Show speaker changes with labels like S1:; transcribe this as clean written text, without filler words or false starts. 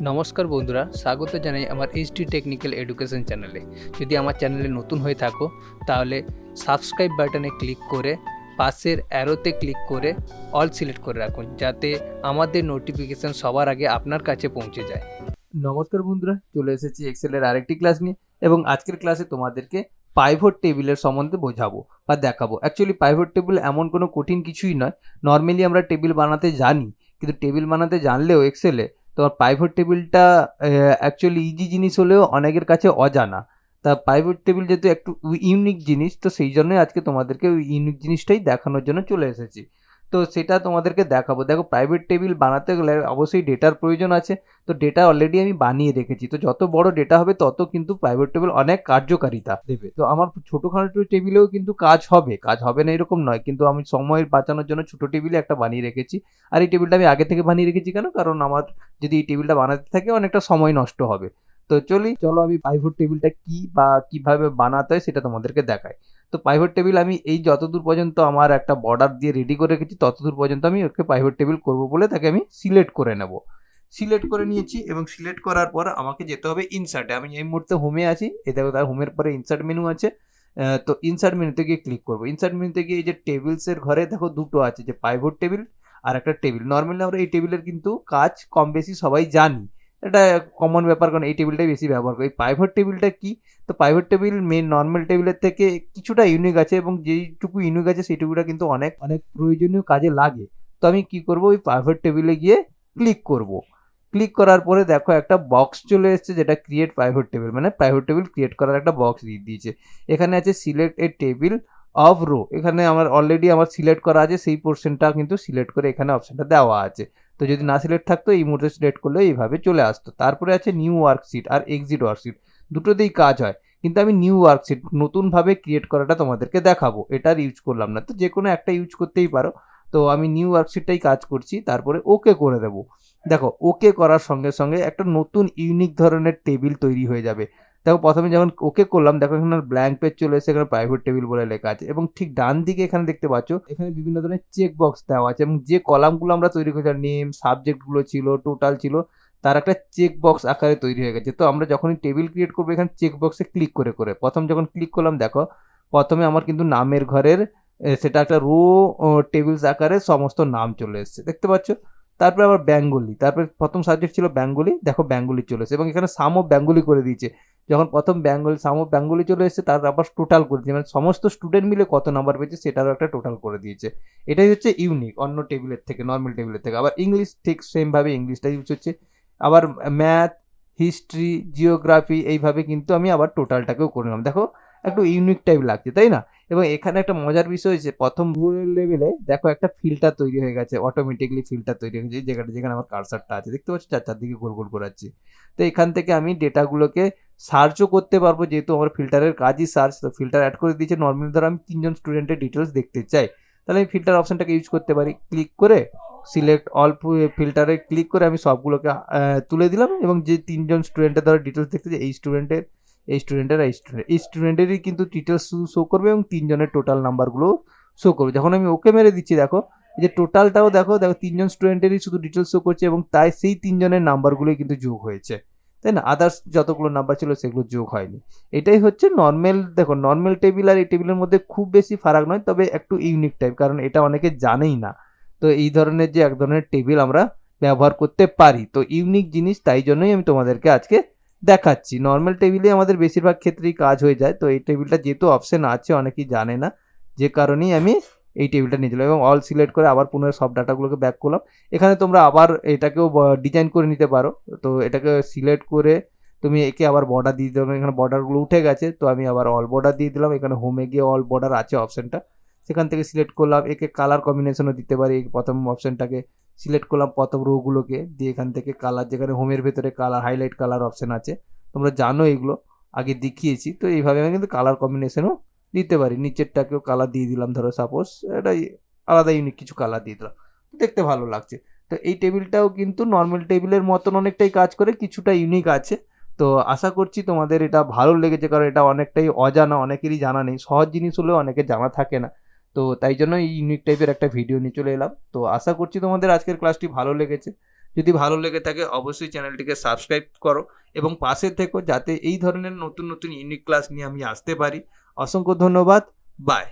S1: নমস্কার বন্ধুরা, স্বাগত জানাই আমার এইচডি টেকনিক্যাল এডুকেশন চ্যানেলে। যদি আমার চ্যানেলে নতুন হয়ে থাকো তাহলে সাবস্ক্রাইব বাটনে ক্লিক করে পাশের অ্যারোতে ক্লিক করে অল সিলেক্ট করে রাখুন, যাতে আমাদের নোটিফিকেশান সবার আগে আপনার কাছে পৌঁছে যায়। নমস্কার বন্ধুরা, চলে এসেছি এক্সেলের আরেকটি ক্লাস নিয়ে এবং আজকের ক্লাসে তোমাদেরকে পাইভট টেবিলের সম্বন্ধে বোঝাবো বা দেখাবো। অ্যাকচুয়ালি পাইভট টেবিল এমন কোনো কঠিন কিছুই নয়। নর্মালি আমরা টেবিল বানাতে জানি, কিন্তু টেবিল বানাতে জানলেও এক্সেলে তোমার পাইভট টেবিলটা অ্যাকচুয়ালি ইজি জিনিস হলেও অনেকের কাছে অজানা। তা পাইভট টেবিল যেহেতু একটু ইউনিক জিনিস, তো সেই জন্যই আজকে তোমাদেরকে ওই ইউনিক জিনিসটাই দেখানোর জন্য চলে এসেছি। তো সেটা তোমাদেরকে দেখাবো। দেখো, প্রাইভেট টেবিল বানাতে গেলে অবশ্যই ডেটার প্রয়োজন আছে। তো ডেটা অলরেডি আমি বানিয়ে রেখেছি। তো যত বড় ডেটা হবে তত কিন্তু প্রাইভেট টেবিল অনেক কার্যকারিতা দেবে। তো আমার ছোটোখাটো টেবিলেও কিন্তু কাজ হবে না এরকম নয়, কিন্তু আমি সময় বাঁচানোর জন্য ছোটো টেবিলে একটা বানিয়ে রেখেছি। আর এই টেবিলটা আমি আগে থেকে বানিয়ে রেখেছি কেন? কারণ আমার যদি এই টেবিলটা বানাতে থাকে অনেকটা সময় নষ্ট হবে। তো চলো আমি পাইভট টেবিলটা কি বা কিভাবে বানাতে হয় সেটা তোমাদেরকে দেখাই। তো পাইভট টেবিল আমি এই যতদূর পর্যন্ত আমার একটা বর্ডার দিয়ে রেডি করে রেখেছি ততদূর পর্যন্ত আমি ওকে পাইভট টেবিল করব বলে তাকে আমি সিলেক্ট করে নেব। সিলেক্ট করে নিয়েছি এবং সিলেক্ট করার পর আমাকে যেতে হবে ইনসার্টে। আমি এই মুহূর্তে হোমে আছি, এই দেখো তার হোমের পরে ইনসার্ট মেনু আছে। তো ইনসার্ট মেনুতে গিয়ে ক্লিক করবো। ইনসার্ট মেনুতে গিয়ে এই যে টেবিলসের ঘরে দেখো দুটো আছে, যে পাইভট টেবিল আর একটা টেবিল। নর্মালি আমরা এই টেবিলের কিন্তু কাজ কম বেশি সবাই জানি, এটা কমন ব্যাপার, কারণ এই টেবিলটাই বেশি ব্যবহার করি। এই পাইভট টেবিলটা কি? তো পাইভট টেবিল মেন নর্মাল টেবিলের থেকে কিছুটা ইউনিক আছে, এবং যেইটুকু ইউনিক আছে সেইটুকুটা কিন্তু অনেক অনেক প্রয়োজনীয় কাজে লাগে। তো আমি কি করব, ওই পাইভট টেবিলে গিয়ে ক্লিক করব। ক্লিক করার পরে দেখো একটা বক্স চলে এসেছে, যেটা ক্রিয়েট প্রাইভেট টেবিল, মানে প্রাইভেট টেবিল ক্রিয়েট করার একটা বক্স দিয়ে দিয়েছে। এখানে আছে select A table of rho. এখানে আমার অলরেডি আমার সিলেক্ট করা আছে, সেই পোর্শনটা কিন্তু সিলেক্ট করে এখানে অপশনটা দেওয়া আছে। তো যদি না সিলেক্ট থাকতো এই মুহূর্তে সিলেক্ট করলে এইভাবে চলে আসতো। তারপরে আছে নিউ ওয়ার্কশিট আর এক্সিট ওয়ার্কশিট, দুটোতেই কাজ হয়, কিন্তু আমি নিউ ওয়ার্কশিট নতুনভাবে ক্রিয়েট করাটা তোমাদেরকে দেখাবো। এটার ইউজ করলাম না, তো যে কোনো একটা ইউজ করতেই পারো। তো আমি নিউ ওয়ার্কশিটটাই কাজ করছি, তারপরে ওকে করে দেবো। দেখো, ওকে করার সঙ্গে সঙ্গে একটা নতুন ইউনিক ধরনের টেবিল তৈরি হয়ে যাবে। দেখো, প্রথমে যখন ওকে করলাম, দেখো এখানে ব্ল্যাঙ্ক পেজ চলে এসেছে, এখানে প্রাইভেট টেবিল বলে লেখা আছে, এবং ঠিক ডান দিকে এখানে দেখতে পাচ্ছ এখানে বিভিন্ন ধরনের চেক বক্স দেওয়া আছে, এবং যে কলামগুলো আমরা তৈরি করেছি, নেম, সাবজেক্টগুলো ছিল, টোটাল ছিল, তার একটা চেক বক্স আকারে তৈরি হয়ে গেছে। তো আমরা যখনই টেবিল ক্রিয়েট করবো এখানে চেক বক্সে ক্লিক করে করে প্রথম যখন ক্লিক করলাম, দেখো প্রথমে আমার কিন্তু নামের ঘরের সেটা একটা রো টেবিলস আকারে সমস্ত নাম চলে এসেছে, দেখতে পাচ্ছ। তারপরে আবার বেঙ্গলি, তারপরে প্রথম সাবজেক্ট ছিল বেঙ্গলি, দেখো বেঙ্গলি চলে এসেছে, এবং এখানে সাম অফ বেঙ্গলি করে দিয়েছে। যখন প্রথম বেঙ্গলি সাম অফ বেঙ্গলি চলে এসেছে, তার আবার টোটাল করে দিয়েছে, মানে সমস্ত স্টুডেন্ট মিলে কত নাম্বার পেয়েছে সেটারও একটা টোটাল করে দিয়েছে। এটাই হচ্ছে ইউনিক অন্য টেবিলের থেকে, নর্মাল টেবিলের থেকে। আবার ইংলিশ ঠিক সেমভাবে ইংলিশটা ইউজ হচ্ছে। আবার ম্যাথ, হিস্ট্রি, জিওগ্রাফি, এইভাবে কিন্তু আমি আবার টোটালটাকেও করলাম। দেখো একটু ইউনিক টাইপ লাগছে, তাই না? এবং এখানে একটা মজার বিষয় হচ্ছে, প্রথম লেভেলে দেখো একটা ফিল্টার তৈরি হয়ে গেছে, অটোমেটিকলি ফিল্টার তৈরি হয়ে গেছে, যেখানে যেখানে আমার কার্সারটা আছে দেখতে পাচ্ছি, চারদিকে গোল গোল করাচ্ছি। তো এখান থেকে আমি ডেটাগুলোকে সার্চও করতে পারবো, যেহেতু আমার ফিল্টারের কাজই সার্চ। তো ফিল্টার অ্যাড করে দিয়েছে। নর্মালি ধরো আমি 3জন স্টুডেন্টের ডিটেলস দেখতে চাই, তাহলে আমি ফিল্টার অপশনটাকে ইউজ করতে পারি। ক্লিক করে সিলেক্ট অল ফিল্টারে ক্লিক করে আমি সবগুলোকে তুলে দিলাম, এবং যে 3জন স্টুডেন্টের ধরো ডিটেলস দেখতে চাই, এই স্টুডেন্টেরই কিন্তু ডিটেলস শো করবে, এবং 3জনের টোটাল নাম্বারগুলো শো করবে। যখন আমি ওকে মেরে দিচ্ছি, দেখো এই যে টোটালটাও দেখো 3জন স্টুডেন্টেরই শুধু ডিটেলস শো করছে, এবং তাই সেই 3জনের নাম্বারগুলোই কিন্তু যোগ হয়েছে, তাই না? আদার্স যতগুলো নাম্বার ছিল সেগুলো যোগ হয়নি। এটাই হচ্ছে নর্মাল। দেখো, নর্মাল টেবিল আর এই টেবিলের মধ্যে খুব বেশি ফারাক নয়, তবে একটু ইউনিক টাইপ, কারণ এটা অনেকে জানেই না। তো এই ধরনের যে এক ধরনের টেবিল আমরা ব্যবহার করতে পারি, তো ইউনিক জিনিস, তাই জন্যই আমি তোমাদেরকে আজকে দেখাচ্ছি। নর্মাল টেবিলে আমাদের বেশিরভাগ ক্ষেত্রেই কাজ হয়ে যায়। তো এই টেবিলটা যেহেতু অপশন আছে, অনেকেই জানে না, যে কারণেই আমি এই টেবিলটা নিয়ে দিলাম, এবং অল সিলেক্ট করে আবার পুনরায় সব ডাটাগুলোকে ব্যাক করলাম। এখানে তোমরা আবার এটাকেও ডিজাইন করে নিতে পারো। তো এটাকে সিলেক্ট করে তুমি একে আবার বর্ডার দিয়ে দিলাম, এখানে বর্ডারগুলো উঠে গেছে, তো আমি আবার অল বর্ডার দিয়ে দিলাম। এখানে হোমে গিয়ে অল বর্ডার আছে অপশনটা, সেখান থেকে সিলেক্ট করলাম। একে কালার কম্বিনেশনও দিতে পারি। প্রথম অপশনটাকে সিলেক্ট করলাম, প্রথম রোগুলোকে দিয়ে এখান থেকে কালার, যেখানে হোমের ভেতরে কালার, হাইলাইট কালার অপশন আছে, তোমরা জানো এগুলো, আগে দেখিয়েছি। তো এইভাবে আমি কিন্তু কালার কম্বিনেশনও দিতে পারি। নিচেরটাকেও কালার দিয়ে দিলাম, ধরো সাপোজ এটা আলাদা ইউনিক কিছু কালার দিয়ে দিলাম, দেখতে ভালো লাগছে। তো এই টেবিলটাও কিন্তু নর্মাল টেবিলের মতন অনেকটাই কাজ করে, কিছুটা ইউনিক আছে। তো আশা করছি তোমাদের এটা ভালো লেগেছে, কারণ এটা অনেকটাই অজানা, অনেকেরই জানা নেই। সহজ জিনিস হলেও অনেকে জানা থাকে না। তো তাই জন্য এই ইউনিক টাইপের একটা ভিডিও নিয়ে চলে এলাম। তো আশা করছি তোমাদের আজকের ক্লাসটি ভালো লেগেছে। যদি ভালো লেগে থাকে অবশ্যই চ্যানেলটিকে সাবস্ক্রাইব করো এবং পাশে থেকো, যাতে এই ধরনের নতুন নতুন ইউনিক ক্লাস নিয়ে আমি আসতে পারি। অসংখ্য ধন্যবাদ। বাই।